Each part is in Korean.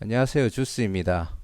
안녕하세요. 주스입니다.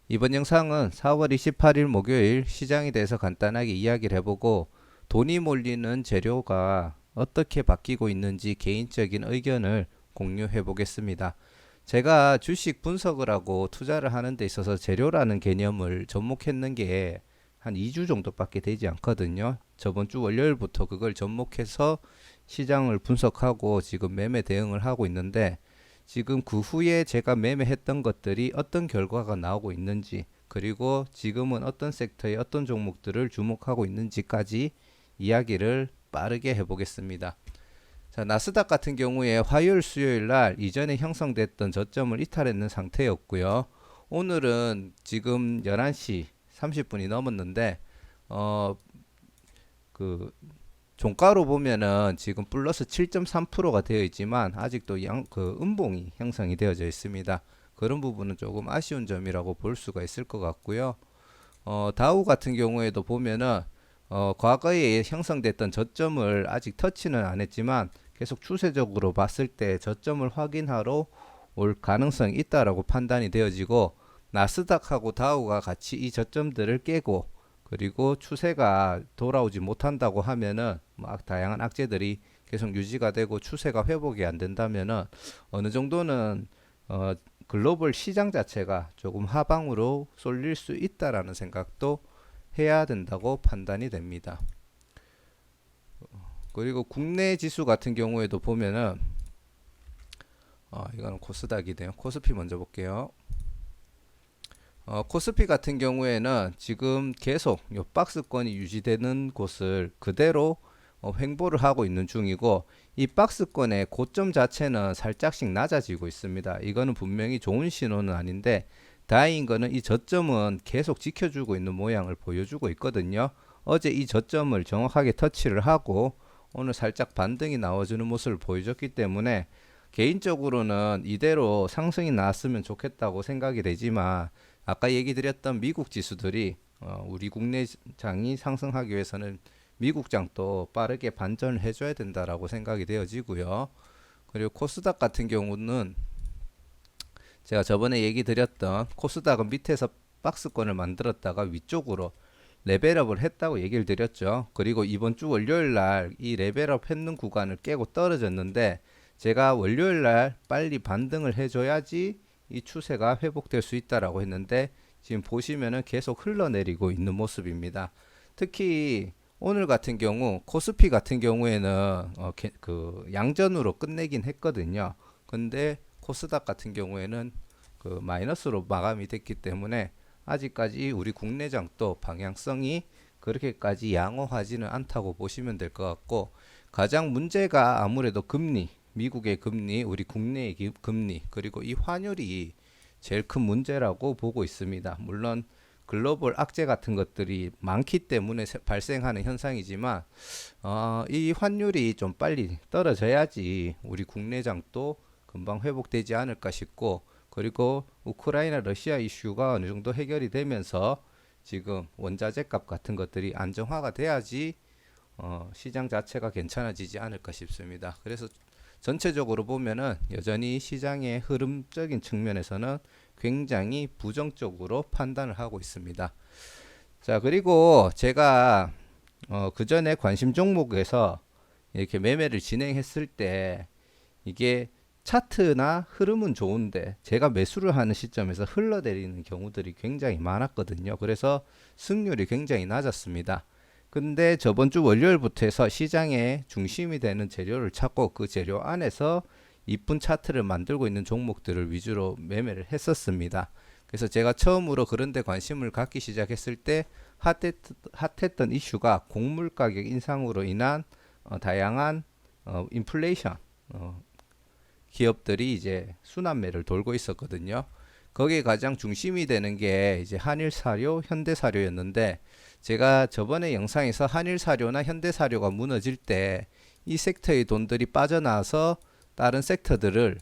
이번 영상은 4월 28일 목요일 시장에 대해서 간단하게 이야기를 해보고 돈이 몰리는 재료가 어떻게 바뀌고 있는지 개인적인 의견을 공유해 보겠습니다. 제가 주식 분석을 하고 투자를 하는 데 있어서 재료라는 개념을 접목했는 게 한 2주 정도밖에 되지 않거든요. 저번 주 월요일부터 그걸 접목해서 시장을 분석하고 지금 매매 대응을 하고 있는데 지금 그 후에 제가 매매했던 것들이 어떤 결과가 나오고 있는지, 그리고 지금은 어떤 섹터의 어떤 종목들을 주목하고 있는지까지 이야기를 빠르게 해보겠습니다. 자, 나스닥 같은 경우에 화요일, 수요일 날 이전에 형성됐던 저점을 이탈했는 상태였고요. 오늘은 지금 11시 30분이 넘었는데, 어, 그 종가로 보면은 지금 플러스 7.3%가 되어 있지만 아직도 음봉이 형성이 되어져 있습니다. 그런 부분은 조금 아쉬운 점이라고 볼 수가 있을 것 같고요. 다우 같은 경우에도 보면은 과거에 형성됐던 저점을 아직 터치는 안 했지만 계속 추세적으로 봤을 때 저점을 확인하러 올 가능성이 있다라고 판단이 되어지고, 나스닥하고 다우가 같이 이 저점들을 깨고 그리고 추세가 돌아오지 못한다고 하면은 막 다양한 악재들이 계속 유지가 되고 추세가 회복이 안 된다면은 어느 정도는 글로벌 시장 자체가 조금 하방으로 쏠릴 수 있다라는 생각도 해야 된다고 판단이 됩니다. 그리고 국내 지수 같은 경우에도 보면은 이거는 코스닥이네요. 코스피 먼저 볼게요. 코스피 같은 경우에는 지금 계속 요 박스권이 유지되는 곳을 그대로 횡보를 하고 있는 중이고, 이 박스권의 고점 자체는 살짝씩 낮아지고 있습니다. 이거는 분명히 좋은 신호는 아닌데, 다행인 거는 이 저점은 계속 지켜주고 있는 모양을 보여주고 있거든요. 어제 이 저점을 정확하게 터치를 하고 오늘 살짝 반등이 나와주는 모습을 보여줬기 때문에 개인적으로는 이대로 상승이 나왔으면 좋겠다고 생각이 되지만, 아까 얘기 드렸던 미국 지수들이 우리 국내 장이 상승하기 위해서는 미국 장도 빠르게 반전을 해줘야 된다라고 생각이 되어지고요. 그리고 코스닥 같은 경우는 제가 저번에 얘기 드렸던 코스닥은 밑에서 박스권을 만들었다가 위쪽으로 레벨업을 했다고 얘기를 드렸죠. 그리고 이번 주 월요일 날 이 레벨업 했는 구간을 깨고 떨어졌는데, 제가 월요일 날 빨리 반등을 해줘야지 이 추세가 회복될 수 있다라고 했는데, 지금 보시면은 계속 흘러내리고 있는 모습입니다. 특히 오늘 같은 경우 코스피 같은 경우에는 그 양전으로 끝내긴 했거든요. 근데 코스닥 같은 경우에는 그 마이너스로 마감이 됐기 때문에 아직까지 우리 국내장도 방향성이 그렇게까지 양호하지는 않다고 보시면 될 것 같고, 가장 문제가 아무래도 금리, 미국의 금리, 우리 국내의 금리, 그리고 이 환율이 제일 큰 문제라고 보고 있습니다. 물론 글로벌 악재 같은 것들이 많기 때문에 발생하는 현상이지만 이 환율이 좀 빨리 떨어져야지 우리 국내장도 금방 회복되지 않을까 싶고, 그리고 우크라이나 러시아 이슈가 어느 정도 해결이 되면서 지금 원자재 값 같은 것들이 안정화가 돼야지 시장 자체가 괜찮아지지 않을까 싶습니다. 그래서 전체적으로 보면은 여전히 시장의 흐름적인 측면에서는 굉장히 부정적으로 판단을 하고 있습니다. 자, 그리고 제가 그 전에 관심 종목에서 이렇게 매매를 진행했을 때 이게 차트나 흐름은 좋은데 제가 매수를 하는 시점에서 흘러내리는 경우들이 굉장히 많았거든요. 그래서 승률이 굉장히 낮았습니다. 근데 저번 주 월요일부터 해서 시장의 중심이 되는 재료를 찾고 그 재료 안에서 이쁜 차트를 만들고 있는 종목들을 위주로 매매를 했었습니다. 그래서 제가 처음으로 그런 데 관심을 갖기 시작했을 때 핫했던 이슈가 곡물 가격 인상으로 인한 다양한 인플레이션, 기업들이 이제 순환매를 돌고 있었거든요. 거기에 가장 중심이 되는 게 이제 한일사료, 현대사료였는데, 제가 저번에 영상에서 한일사료나 현대사료가 무너질 때 이 섹터의 돈들이 빠져나와서 다른 섹터들을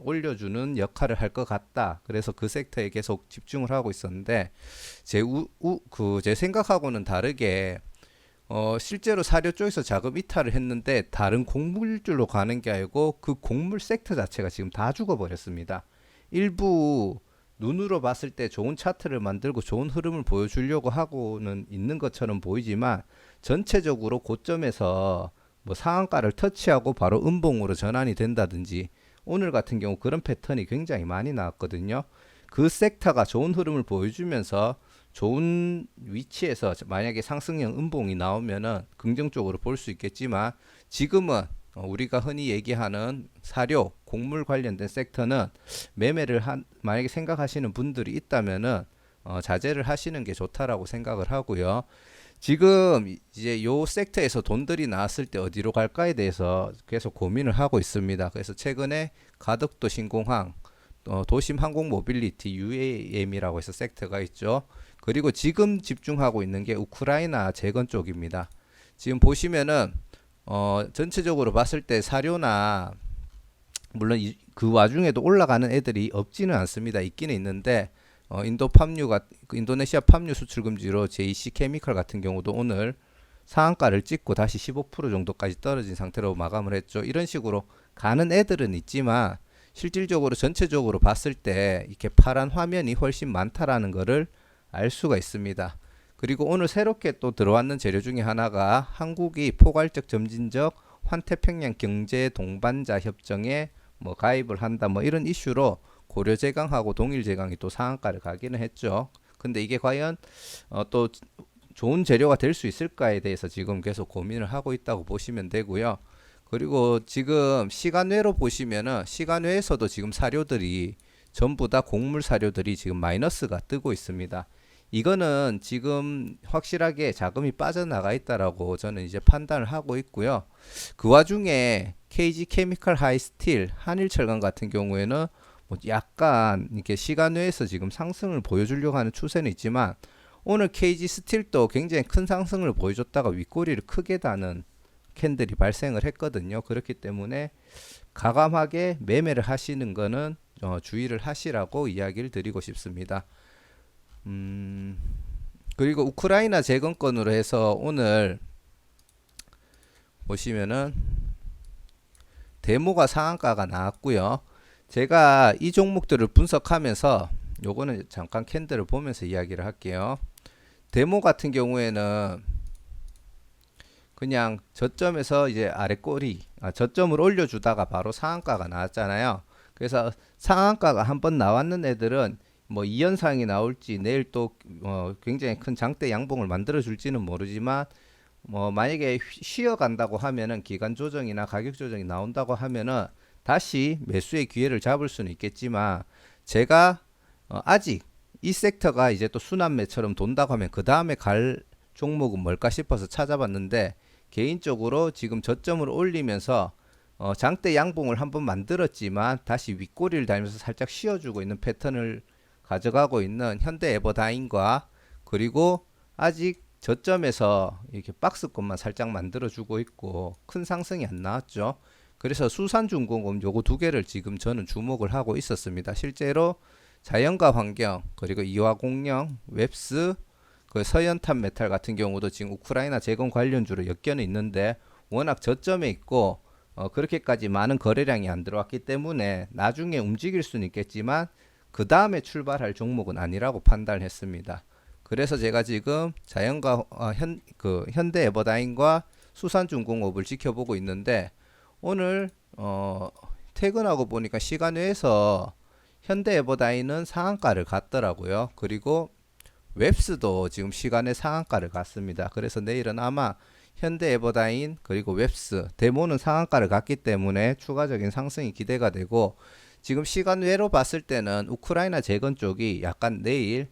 올려주는 역할을 할 것 같다. 그래서 그 섹터에 계속 집중을 하고 있었는데, 제 생각하고는 다르게 실제로 사료 쪽에서 자금 이탈을 했는데 다른 곡물줄로 가는 게 아니고 그 곡물 섹터 자체가 지금 다 죽어버렸습니다. 일부 눈으로 봤을 때 좋은 차트를 만들고 좋은 흐름을 보여주려고 하고는 있는 것처럼 보이지만 전체적으로 고점에서 뭐 상한가를 터치하고 바로 음봉으로 전환이 된다든지 오늘 같은 경우 그런 패턴이 굉장히 많이 나왔거든요. 그 섹터가 좋은 흐름을 보여주면서 좋은 위치에서 만약에 상승형 음봉이 나오면은 긍정적으로 볼 수 있겠지만 지금은 우리가 흔히 얘기하는 사료, 곡물 관련된 섹터는 매매를 만약에 생각하시는 분들이 있다면은 자제를 하시는 게 좋다라고 생각을 하고요. 지금 이제 요 섹터에서 돈들이 나왔을 때 어디로 갈까에 대해서 계속 고민을 하고 있습니다. 그래서 최근에 가덕도 신공항, 도심 항공 모빌리티 UAM이라고 해서 섹터가 있죠. 그리고 지금 집중하고 있는 게 우크라이나 재건 쪽입니다. 지금 보시면은 전체적으로 봤을 때 사료나 물론 그 와중에도 올라가는 애들이 없지는 않습니다. 있기는 있는데 인도네시아 팜유 수출 금지로 JC 케미칼 같은 경우도 오늘 상한가를 찍고 다시 15% 정도까지 떨어진 상태로 마감을 했죠. 이런 식으로 가는 애들은 있지만 실질적으로 전체적으로 봤을 때 이렇게 파란 화면이 훨씬 많다라는 것을 알 수가 있습니다. 그리고 오늘 새롭게 또 들어왔는 재료 중에 하나가 한국이 포괄적 점진적 환태평양 경제 동반자 협정에 뭐 가입을 한다 뭐 이런 이슈로 고려제강하고 동일제강이 또 상한가를 가기는 했죠. 근데 이게 과연 또 좋은 재료가 될 수 있을까에 대해서 지금 계속 고민을 하고 있다고 보시면 되고요. 그리고 지금 시간외로 보시면은 시간외에서도 지금 사료들이 전부 다 곡물 사료들이 지금 마이너스가 뜨고 있습니다. 이거는 지금 확실하게 자금이 빠져나가 있다라고 저는 이제 판단을 하고 있고요. 그 와중에 KG 케미칼 하이스틸, 한일철강 같은 경우에는 뭐 약간 이렇게 시간외에서 지금 상승을 보여주려고 하는 추세는 있지만 오늘 KG 스틸도 굉장히 큰 상승을 보여줬다가 윗꼬리를 크게 다는 캔들이 발생을 했거든요. 그렇기 때문에 과감하게 매매를 하시는 거는 주의를 하시라고 이야기를 드리고 싶습니다. 그리고 우크라이나 재건건으로 해서 오늘 보시면은 데모가 상한가가 나왔고요. 제가 이 종목들을 분석하면서 요거는 잠깐 캔들을 보면서 이야기를 할게요. 데모 같은 경우에는 그냥 저점에서 이제 아래 꼬리 저점을 올려주다가 바로 상한가가 나왔잖아요. 그래서 상한가가 한번 나왔는 애들은 뭐 이연상이 나올지 내일 또 굉장히 큰 장대 양봉을 만들어 줄지는 모르지만 뭐 만약에 쉬어간다고 하면은 기간 조정이나 가격 조정이 나온다고 하면은 다시 매수의 기회를 잡을 수는 있겠지만 제가 아직 이 섹터가 이제 또 순환매처럼 돈다고 하면 그 다음에 갈 종목은 뭘까 싶어서 찾아봤는데 개인적으로 지금 저점을 올리면서 장대 양봉을 한번 만들었지만 다시 윗꼬리를 달면서 살짝 쉬어주고 있는 패턴을 가져가고 있는 현대에버다인과 그리고 아직 저점에서 이렇게 박스권만 살짝 만들어주고 있고 큰 상승이 안 나왔죠. 그래서 수산중공업 요거 두 개를 지금 저는 주목을 하고 있었습니다. 실제로 자연과 환경 그리고 이화공영, 웹스, 그 서연탄 메탈 같은 경우도 지금 우크라이나 재건 관련주로 엮여는 있는데 워낙 저점에 있고 그렇게까지 많은 거래량이 안 들어왔기 때문에 나중에 움직일 수는 있겠지만 그 다음에 출발할 종목은 아니라고 판단했습니다. 그래서 제가 지금 자연과 현대에버다인과 수산중공업을 지켜보고 있는데 오늘 퇴근하고 보니까 시간 외에서 현대에버다인은 상한가를 갔더라고요. 그리고 웹스도 지금 시간에 상한가를 갔습니다. 그래서 내일은 아마 현대에버다인 그리고 웹스 데모는 상한가를 갔기 때문에 추가적인 상승이 기대가 되고 지금 시간 외로 봤을 때는 우크라이나 재건 쪽이 약간 내일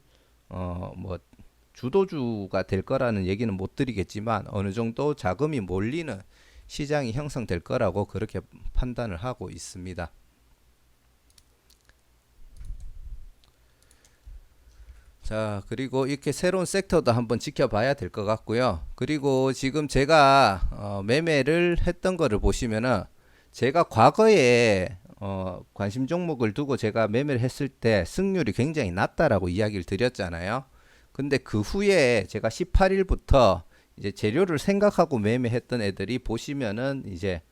뭐 주도주가 될 거라는 얘기는 못 드리겠지만 어느 정도 자금이 몰리는 시장이 형성될 거라고 그렇게 판단을 하고 있습니다. 자, 그리고 이렇게 새로운 섹터도 한번 지켜봐야 될 것 같고요. 그리고 지금 제가 매매를 했던 거를 보시면은 제가 과거에 관심 종목을 두고 제가 매매를 했을 때 승률이 굉장히 낮다라고 이야기를 드렸잖아요. 근데 그 후에 제가 18일부터 이제 재료를 생각하고 매매했던 애들이 보시면은 이제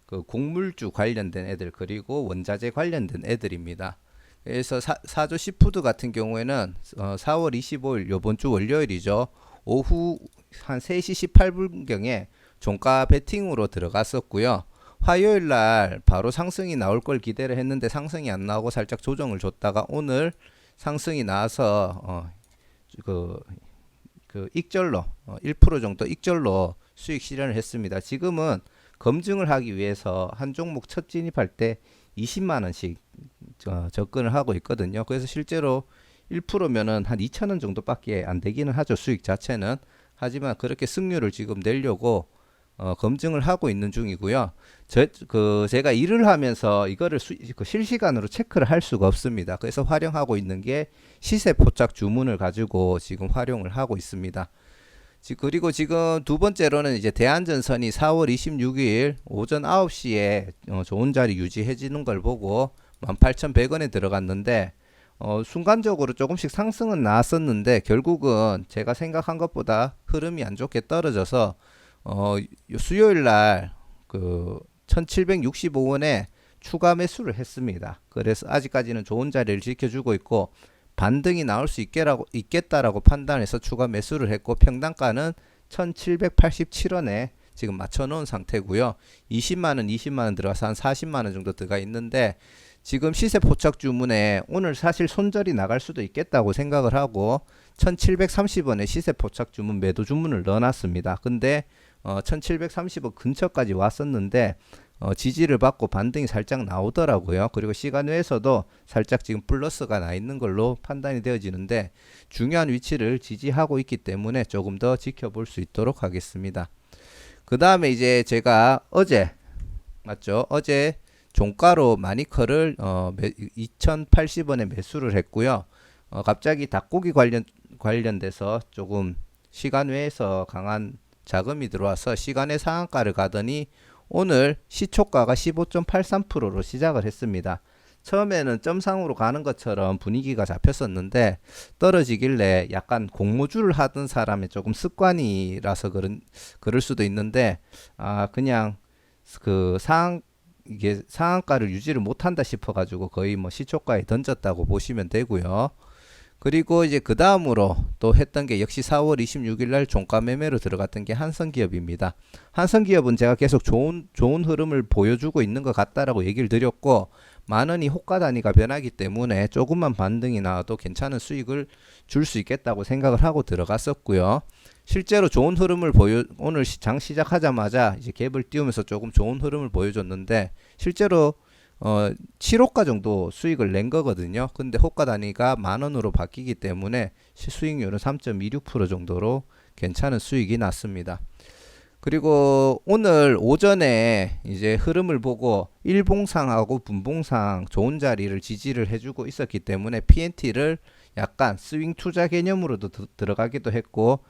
그 곡물주 관련된 애들 그리고 원자재 관련된 애들입니다. 그래서 사조 시푸드 같은 경우에는 4월 25일 요번 주 월요일이죠. 오후 한 3시 18분경에 종가 베팅으로 들어갔었고요. 화요일 날 바로 상승이 나올 걸 기대를 했는데 상승이 안 나오고 살짝 조정을 줬다가 오늘 상승이 나와서 그, 그 익절로 1% 정도 익절로 수익 실현을 했습니다. 지금은 검증을 하기 위해서 한 종목 첫 진입할 때 20만 원씩 접근을 하고 있거든요. 그래서 실제로 1%면은 한 2천 원 정도밖에 안 되기는 하죠. 수익 자체는. 하지만 그렇게 승률을 지금 내려고 검증을 하고 있는 중이고요. 제가 일을 하면서 이거를 실시간으로 체크를 할 수가 없습니다. 그래서 활용하고 있는 게 시세 포착 주문을 가지고 지금 활용을 하고 있습니다. 그리고 지금 두 번째로는 이제 대한전선이 4월 26일 오전 9시에 좋은 자리 유지해지는 걸 보고 18,100원에 들어갔는데 순간적으로 조금씩 상승은 나왔었는데 결국은 제가 생각한 것보다 흐름이 안 좋게 떨어져서 수요일 날그 1765원에 추가 매수를 했습니다. 그래서 아직까지는 좋은 자리를 지켜주고 있고 반등이 나올 수 있겠다라고 판단해서 추가 매수를 했고 평단가는 1787원에 지금 맞춰놓은 상태고요. 20만원 들어가서 한 40만원 정도 들어가 있는데 지금 시세 포착 주문에 오늘 사실 손절이 나갈 수도 있겠다고 생각을 하고 1730원에 시세 포착 주문 매도 주문을 넣어놨습니다. 근데 1730원 근처까지 왔었는데 지지를 받고 반등이 살짝 나오더라고요. 그리고 시간 외에서도 살짝 지금 플러스가 나 있는 걸로 판단이 되어지는데 중요한 위치를 지지하고 있기 때문에 조금 더 지켜볼 수 있도록 하겠습니다. 그 다음에 이제 제가 어제 맞죠? 어제 종가로 마니커를 2080원에 매수를 했고요. 갑자기 닭고기 관련돼서 조금 시간 외에서 강한 자금이 들어와서 시간의 상한가를 가더니 오늘 시초가가 15.83%로 시작을 했습니다. 처음에는 점상으로 가는 것처럼 분위기가 잡혔었는데 떨어지길래 약간 공모주를 하던 사람의 조금 습관이라서 그럴 수도 있는데 그냥 이게 상한가를 유지를 못한다 싶어가지고 거의 뭐 시초가에 던졌다고 보시면 되고요. 그리고 이제 그 다음으로 또 했던 게 역시 4월 26일 날 종가 매매로 들어갔던 게 한성기업입니다. 한성기업은 제가 계속 좋은 흐름을 보여주고 있는 것 같다라고 얘기를 드렸고 만원이 호가 단위가 변하기 때문에 조금만 반등이 나와도 괜찮은 수익을 줄 수 있겠다고 생각을 하고 들어갔었고요. 실제로 좋은 흐름을 오늘 장 시작하자마자 이제 갭을 띄우면서 조금 좋은 흐름을 보여줬는데 실제로 7호가 정도 수익을 낸 거거든요. 근데 호가 단위가 만원으로 바뀌기 때문에 수익률은 3.26% 정도로 괜찮은 수익이 났습니다. 그리고 오늘 오전에 이제 흐름을 보고 일봉상하고 분봉상 좋은 자리를 지지를 해주고 있었기 때문에 PNT를 약간 스윙 투자 개념으로도 들어가기도 했고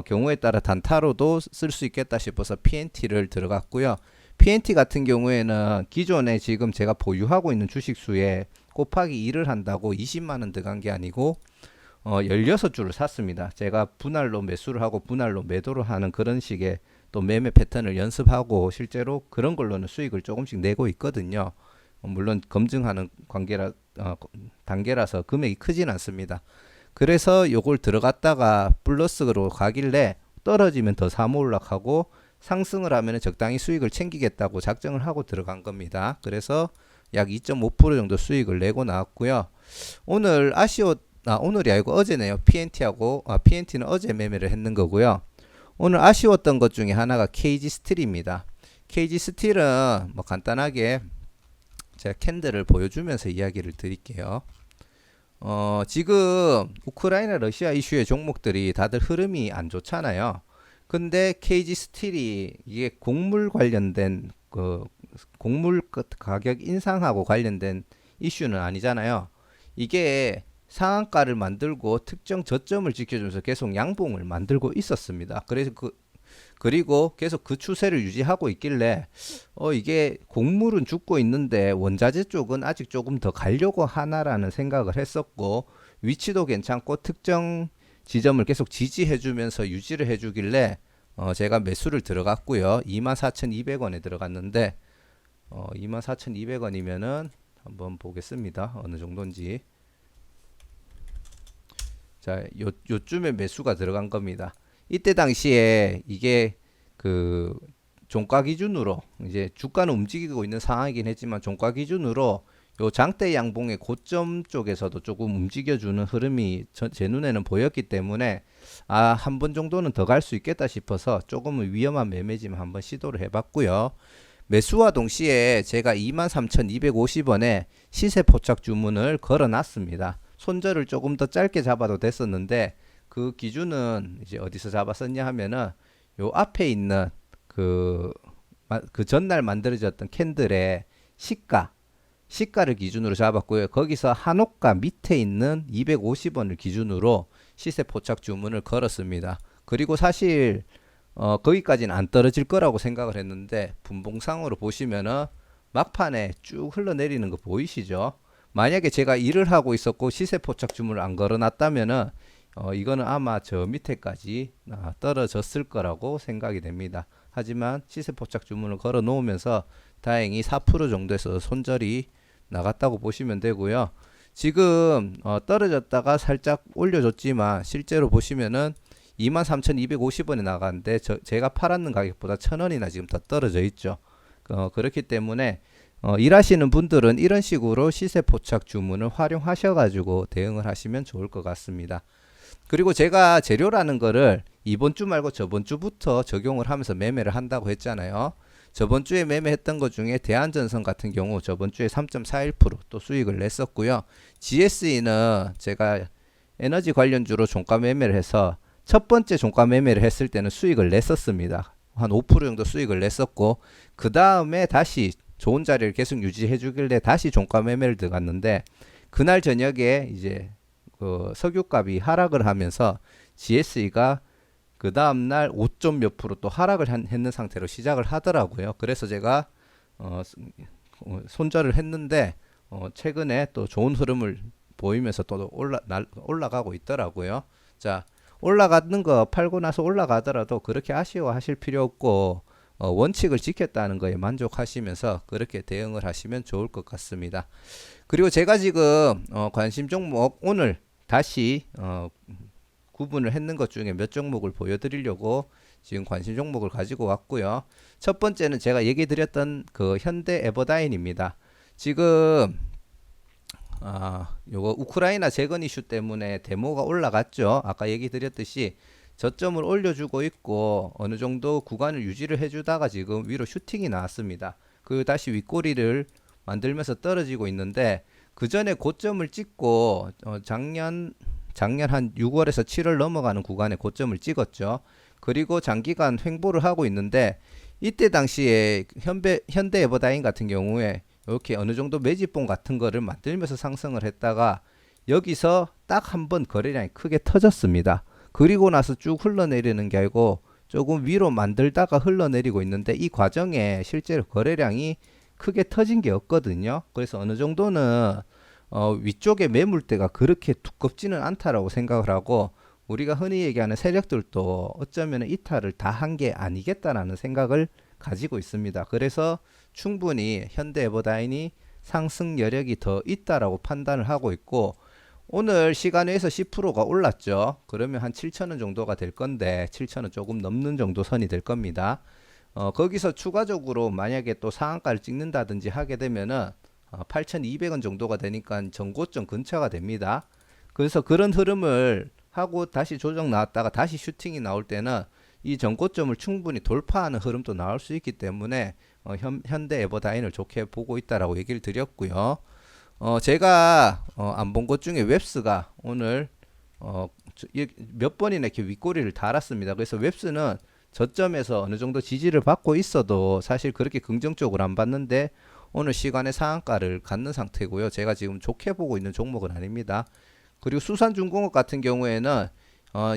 경우에 따라 단타로도 쓸 수 있겠다 싶어서 PNT를 들어갔고요. PNT 같은 경우에는 기존에 지금 제가 보유하고 있는 주식수에 곱하기 2를 한다고 20만원 들어간 게 아니고 16주를 샀습니다. 제가 분할로 매수를 하고 분할로 매도를 하는 그런 식의 또 매매 패턴을 연습하고 실제로 그런 걸로는 수익을 조금씩 내고 있거든요. 물론 검증하는 단계라서 금액이 크진 않습니다. 그래서 요걸 들어갔다가 플러스로 가길래 떨어지면 더 사모올락하고 상승을 하면 적당히 수익을 챙기겠다고 작정을 하고 들어간 겁니다. 그래서 약 2.5% 정도 수익을 내고 나왔고요. 오늘이 아니고 어제네요. PNT는 어제 매매를 했는 거고요. 오늘 아쉬웠던 것 중에 하나가 KG 스틸입니다. KG 스틸은 뭐 간단하게 제가 캔들을 보여주면서 이야기를 드릴게요. 지금 우크라이나 러시아 이슈의 종목들이 다들 흐름이 안 좋잖아요. 근데 KG 스틸이 이게 곡물 관련된 곡물 가격 인상하고 관련된 이슈는 아니잖아요. 이게 상한가를 만들고 특정 저점을 지켜주면서 계속 양봉을 만들고 있었습니다. 그래서 그리고 계속 그 추세를 유지하고 있길래 이게 곡물은 죽고 있는데 원자재 쪽은 아직 조금 더 가려고 하나라는 생각을 했었고 위치도 괜찮고 특정 지점을 계속 지지해주면서 유지를 해주길래 제가 매수를 들어갔고요. 24,200원에 들어갔는데 24,200원이면은 한번 보겠습니다. 어느 정도인지. 자, 요쯤에 매수가 들어간 겁니다. 이때 당시에 이게 그 종가 기준으로 이제 주가는 움직이고 있는 상황이긴 했지만 종가 기준으로 요 장대 양봉의 고점 쪽에서도 조금 움직여주는 흐름이 제 눈에는 보였기 때문에 한 번 정도는 더 갈 수 있겠다 싶어서 조금은 위험한 매매지만 한번 시도를 해봤고요. 매수와 동시에 제가 23,250원에 시세 포착 주문을 걸어놨습니다. 손절을 조금 더 짧게 잡아도 됐었는데 그 기준은 이제 어디서 잡았었냐 하면은 요 앞에 있는 그 전날 만들어졌던 캔들의 시가를 기준으로 잡았고요. 거기서 한옥가 밑에 있는 250원을 기준으로 시세 포착 주문을 걸었습니다. 그리고 사실 거기까지는 안 떨어질 거라고 생각을 했는데 분봉상으로 보시면은 막판에 쭉 흘러내리는 거 보이시죠? 만약에 제가 일을 하고 있었고 시세 포착 주문을 안 걸어놨다면은 이거는 아마 저 밑에까지 떨어졌을 거라고 생각이 됩니다. 하지만 시세 포착 주문을 걸어 놓으면서 다행히 4% 정도에서 손절이 나갔다고 보시면 되고요. 지금 떨어졌다가 살짝 올려줬지만 실제로 보시면은 23,250원에 나갔는데 제가 팔았는 가격보다 1,000원이나 지금 더 떨어져 있죠. 그렇기 때문에 일하시는 분들은 이런 식으로 시세 포착 주문을 활용하셔가지고 대응을 하시면 좋을 것 같습니다. 그리고 제가 재료라는 거를 이번 주 말고 저번 주부터 적용을 하면서 매매를 한다고 했잖아요. 저번 주에 매매했던 것 중에 대한전선 같은 경우 저번 주에 3.41%또 수익을 냈었고요. GSE는 제가 에너지 관련주로 종가 매매를 해서 첫 번째 종가 매매를 했을 때는 수익을 냈었습니다. 한 5% 정도 수익을 냈었고 그 다음에 다시 좋은 자리를 계속 유지해 주길래 다시 종가 매매를 들어갔는데 그날 저녁에 이제 그 석유값이 하락을 하면서 GSE가 그 다음날 5점 몇 프로 또 하락을 했는 상태로 시작을 하더라고요. 그래서 제가 손절을 했는데 최근에 또 좋은 흐름을 보이면서 또 올라가고 있더라고요. 자, 올라가는 거 팔고 나서 올라가더라도 그렇게 아쉬워하실 필요 없고 원칙을 지켰다는 거에 만족하시면서 그렇게 대응을 하시면 좋을 것 같습니다. 그리고 제가 지금 관심 종목 오늘 다시 구분을 했는 것 중에 몇 종목을 보여드리려고 지금 관심 종목을 가지고 왔고요. 첫 번째는 제가 얘기 드렸던 그 현대 에버다인입니다. 지금 요거 우크라이나 재건 이슈 때문에 데모가 올라갔죠. 아까 얘기 드렸듯이 저점을 올려주고 있고 어느 정도 구간을 유지를 해주다가 지금 위로 슈팅이 나왔습니다. 그 다시 윗꼬리를 만들면서 떨어지고 있는데 그 전에 고점을 찍고 작년 한 6월에서 7월 넘어가는 구간에 고점을 찍었죠. 그리고 장기간 횡보를 하고 있는데 이때 당시에 현대 에버다인 같은 경우에 이렇게 어느 정도 매집봉 같은 거를 만들면서 상승을 했다가 여기서 딱 한 번 거래량이 크게 터졌습니다. 그리고 나서 쭉 흘러내리는 게 아니고 조금 위로 만들다가 흘러내리고 있는데 이 과정에 실제로 거래량이 크게 터진 게 없거든요. 그래서 어느 정도는 위쪽에 매물대가 그렇게 두껍지는 않다라고 생각을 하고 우리가 흔히 얘기하는 세력들도 어쩌면 이탈을 다 한 게 아니겠다라는 생각을 가지고 있습니다. 그래서 충분히 현대 에버다인이 상승 여력이 더 있다라고 판단을 하고 있고 오늘 시간에서 10%가 올랐죠. 그러면 한 7,000원 정도가 될 건데 7,000원 조금 넘는 정도 선이 될 겁니다. 거기서 추가적으로 만약에 또 상한가를 찍는다든지 하게 되면은 8,200원 정도가 되니까 전고점 근처가 됩니다. 그래서 그런 흐름을 하고 다시 조정 나왔다가 다시 슈팅이 나올 때는 이 전고점을 충분히 돌파하는 흐름도 나올 수 있기 때문에 현대 에버다인을 좋게 보고 있다라고 얘기를 드렸고요. 제가 안 본 것 중에 웹스가 오늘 몇 번이나 이렇게 윗꼬리를 달았습니다. 그래서 웹스는 저점에서 어느 정도 지지를 받고 있어도 사실 그렇게 긍정적으로 안 봤는데 오늘 시간에 상한가를 갖는 상태고요. 제가 지금 좋게 보고 있는 종목은 아닙니다. 그리고 수산중공업 같은 경우에는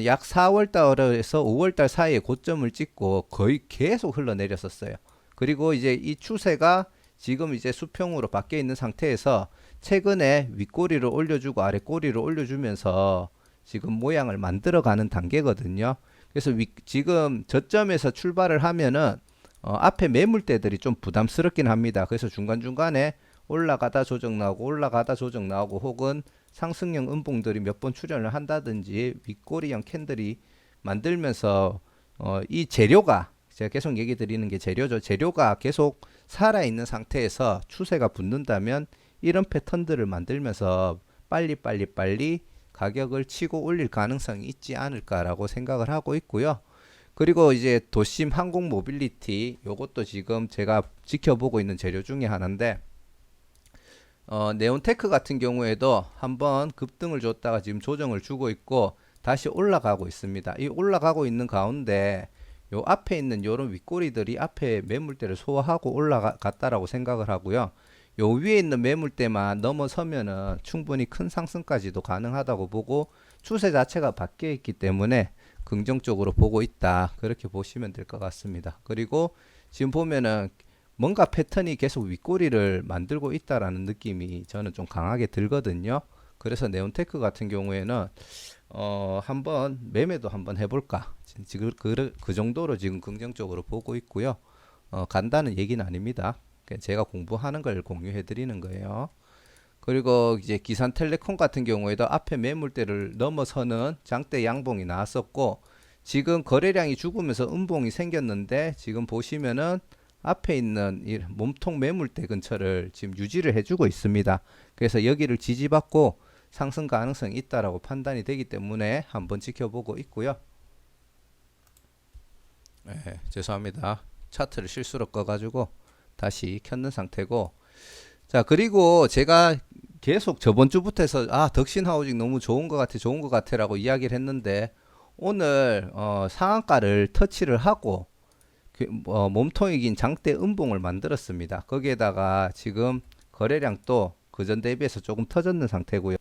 약 4월달에서 5월달 사이에 고점을 찍고 거의 계속 흘러내렸었어요. 그리고 이제 이 추세가 지금 이제 수평으로 바뀌어 있는 상태에서 최근에 윗꼬리를 올려주고 아랫꼬리를 올려주면서 지금 모양을 만들어가는 단계거든요. 그래서 지금 저점에서 출발을 하면은 앞에 매물대들이 좀 부담스럽긴 합니다. 그래서 중간중간에 올라가다 조정 나오고 올라가다 조정 나오고 혹은 상승형 음봉들이 몇 번 출현을 한다든지 윗꼬리형 캔들이 만들면서 이 재료가 제가 계속 얘기 드리는 게 재료죠. 재료가 계속 살아있는 상태에서 추세가 붙는다면 이런 패턴들을 만들면서 빨리 가격을 치고 올릴 가능성이 있지 않을까라고 생각을 하고 있고요. 그리고 이제 도심 항공 모빌리티 요것도 지금 제가 지켜보고 있는 재료 중에 하나인데 네온테크 같은 경우에도 한번 급등을 줬다가 지금 조정을 주고 있고 다시 올라가고 있습니다. 이 올라가고 있는 가운데 요 앞에 있는 요런 윗꼬리들이 앞에 매물대를 소화하고 올라갔다라고 생각을 하고요. 요 위에 있는 매물대만 넘어서면은 충분히 큰 상승까지도 가능하다고 보고 추세 자체가 바뀌어 있기 때문에 긍정적으로 보고 있다. 그렇게 보시면 될 것 같습니다. 그리고 지금 보면은 뭔가 패턴이 계속 윗꼬리를 만들고 있다라는 느낌이 저는 좀 강하게 들거든요. 그래서 네온테크 같은 경우에는 한번 매매도 한번 해볼까. 지금 그 정도로 지금 긍정적으로 보고 있고요. 간다는 얘기는 아닙니다. 제가 공부하는 걸 공유해 드리는 거예요. 그리고 이제 기산텔레콤 같은 경우에도 앞에 매물대를 넘어서는 장대 양봉이 나왔었고 지금 거래량이 죽으면서 음봉이 생겼는데 지금 보시면은 앞에 있는 이 몸통 매물대 근처를 지금 유지를 해주고 있습니다. 그래서 여기를 지지받고 상승 가능성이 있다라고 판단이 되기 때문에 한번 지켜보고 있고요. 네, 죄송합니다. 차트를 실수로 꺼가지고 다시 켰는 상태고 자 그리고 제가 계속 저번 주부터 해서 덕신 하우징 너무 좋은 것 같아 라고 이야기를 했는데 오늘 상한가를 터치를 하고 몸통이긴 장대 음봉을 만들었습니다. 거기에다가 지금 거래량도 그전 대비해서 조금 터졌는 상태고요.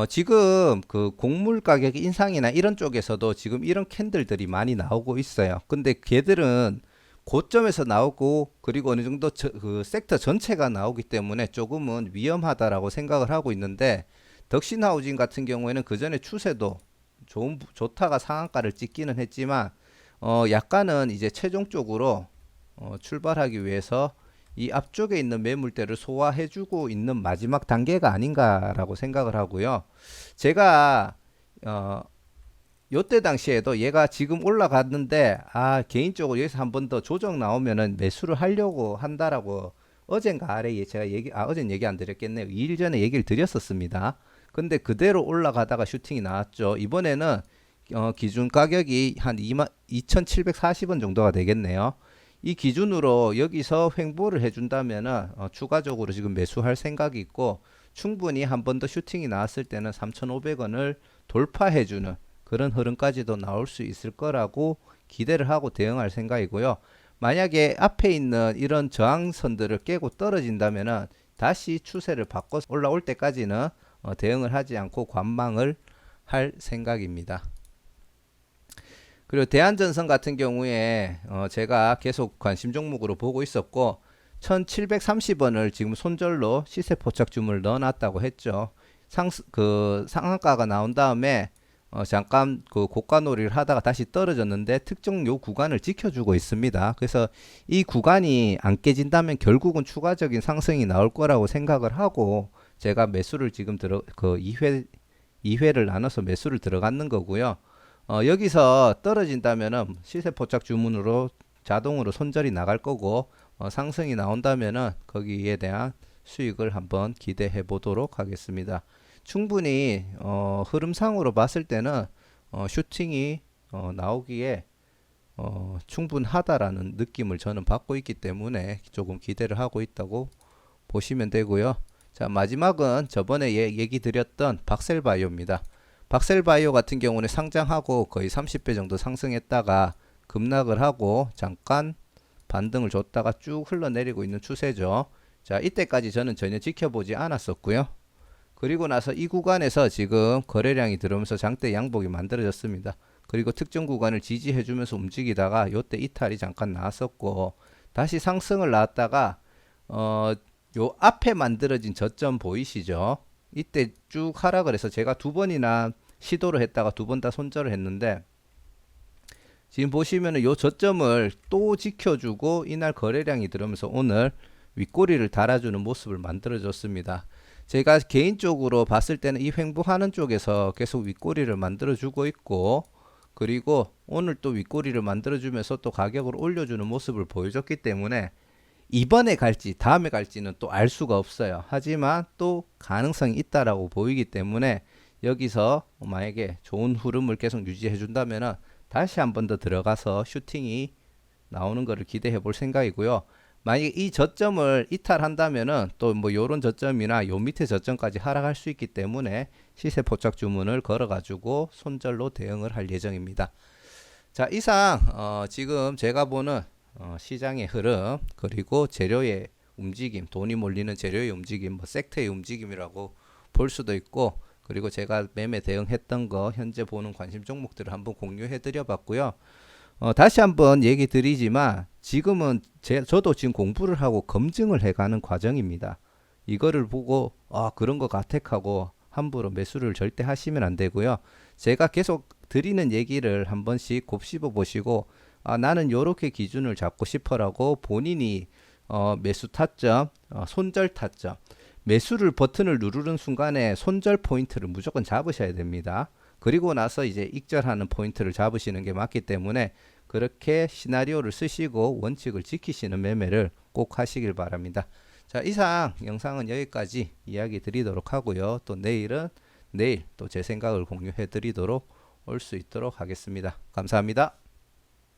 지금 그 곡물 가격 인상이나 이런 쪽에서도 지금 이런 캔들들이 많이 나오고 있어요. 근데 걔들은 고점에서 나오고 그리고 어느 정도 그 섹터 전체가 나오기 때문에 조금은 위험하다라고 생각을 하고 있는데 덕신하우징 같은 경우에는 그 전에 추세도 좋다가 상한가를 찍기는 했지만 약간은 이제 최종적으로 출발하기 위해서 이 앞쪽에 있는 매물대를 소화해주고 있는 마지막 단계가 아닌가라고 생각을 하고요. 제가 요때 당시에도 얘가 지금 올라갔는데 개인적으로 여기서 한 번 더 조정 나오면은 매수를 하려고 한다라고 어젠가 아래에 제가 어젠 얘기 안 드렸겠네요. 2일 전에 얘기를 드렸었습니다. 근데 그대로 올라가다가 슈팅이 나왔죠. 이번에는 기준 가격이 한 2,740원 정도가 되겠네요. 이 기준으로 여기서 횡보를 해준다면은 추가적으로 지금 매수할 생각이 있고 충분히 한 번 더 슈팅이 나왔을 때는 3,500원을 돌파해주는 그런 흐름까지도 나올 수 있을 거라고 기대를 하고 대응할 생각이고요. 만약에 앞에 있는 이런 저항선들을 깨고 떨어진다면은 다시 추세를 바꿔서 올라올 때까지는 대응을 하지 않고 관망을 할 생각입니다. 그리고 대한전선 같은 경우에 제가 계속 관심 종목으로 보고 있었고 1730원을 지금 손절로 시세 포착 주문을 넣어놨다고 했죠. 상한가가 나온 다음에 잠깐 그 고가 놀이를 하다가 다시 떨어졌는데 특정 요 구간을 지켜주고 있습니다. 그래서 이 구간이 안 깨진다면 결국은 추가적인 상승이 나올 거라고 생각을 하고 제가 매수를 지금 2회를 나눠서 매수를 들어갔는 거고요. 여기서 떨어진다면은 시세 포착 주문으로 자동으로 손절이 나갈 거고 상승이 나온다면은 거기에 대한 수익을 한번 기대해 보도록 하겠습니다. 충분히 흐름상으로 봤을 때는 슈팅이 나오기에 충분하다라는 느낌을 저는 받고 있기 때문에 조금 기대를 하고 있다고 보시면 되고요. 자, 마지막은 저번에 얘기 드렸던 박셀바이오입니다. 박셀바이오 같은 경우는 상장하고 거의 30배 정도 상승했다가 급락을 하고 잠깐 반등을 줬다가 쭉 흘러내리고 있는 추세죠. 자, 이때까지 저는 전혀 지켜보지 않았었고요. 그리고 나서 이 구간에서 지금 거래량이 들어오면서 장대 양복이 만들어졌습니다. 그리고 특정 구간을 지지해주면서 움직이다가 요때 이탈이 잠깐 나왔었고 다시 상승을 나왔다가 요 앞에 만들어진 저점 보이시죠? 이때 쭉 하락을 해서 제가 두 번이나 시도를 했다가 두 번 다 손절을 했는데 지금 보시면은 요 저점을 또 지켜주고 이날 거래량이 들어오면서 오늘 윗꼬리를 달아주는 모습을 만들어 줬습니다. 제가 개인적으로 봤을 때는 이 횡보하는 쪽에서 계속 윗꼬리를 만들어 주고 있고, 그리고 오늘 또 윗꼬리를 만들어 주면서 또 가격을 올려주는 모습을 보여줬기 때문에 이번에 갈지 다음에 갈지는 또 알 수가 없어요. 하지만 또 가능성이 있다라고 보이기 때문에 여기서 만약에 좋은 흐름을 계속 유지해 준다면은 다시 한 번 더 들어가서 슈팅이 나오는 것을 기대해 볼 생각이고요. 만약에 이 저점을 이탈한다면은 또 뭐 요런 저점이나 요 밑에 저점까지 하락할 수 있기 때문에 시세 포착 주문을 걸어 가지고 손절로 대응을 할 예정입니다. 자, 이상 지금 제가 보는 시장의 흐름, 그리고 재료의 움직임, 돈이 몰리는 재료의 움직임, 뭐 섹터의 움직임이라고 볼 수도 있고, 그리고 제가 매매 대응했던 거 현재 보는 관심 종목들을 한번 공유해 드려 봤고요. 다시 한번 얘기 드리지만 지금은 저도 지금 공부를 하고 검증을 해가는 과정입니다. 이거를 보고 그런 거 같택하고 함부로 매수를 절대 하시면 안 되고요. 제가 계속 드리는 얘기를 한 번씩 곱씹어 보시고 나는 요렇게 기준을 잡고 싶어라고 본인이 매수 타점, 손절 타점, 매수를 버튼을 누르는 순간에 손절 포인트를 무조건 잡으셔야 됩니다. 그리고 나서 이제 익절하는 포인트를 잡으시는 게 맞기 때문에 그렇게 시나리오를 쓰시고 원칙을 지키시는 매매를 꼭 하시길 바랍니다. 자, 이상 영상은 여기까지 이야기 드리도록 하고요. 또 내일은 내일 또 제 생각을 공유해 드리도록 올 수 있도록 하겠습니다. 감사합니다.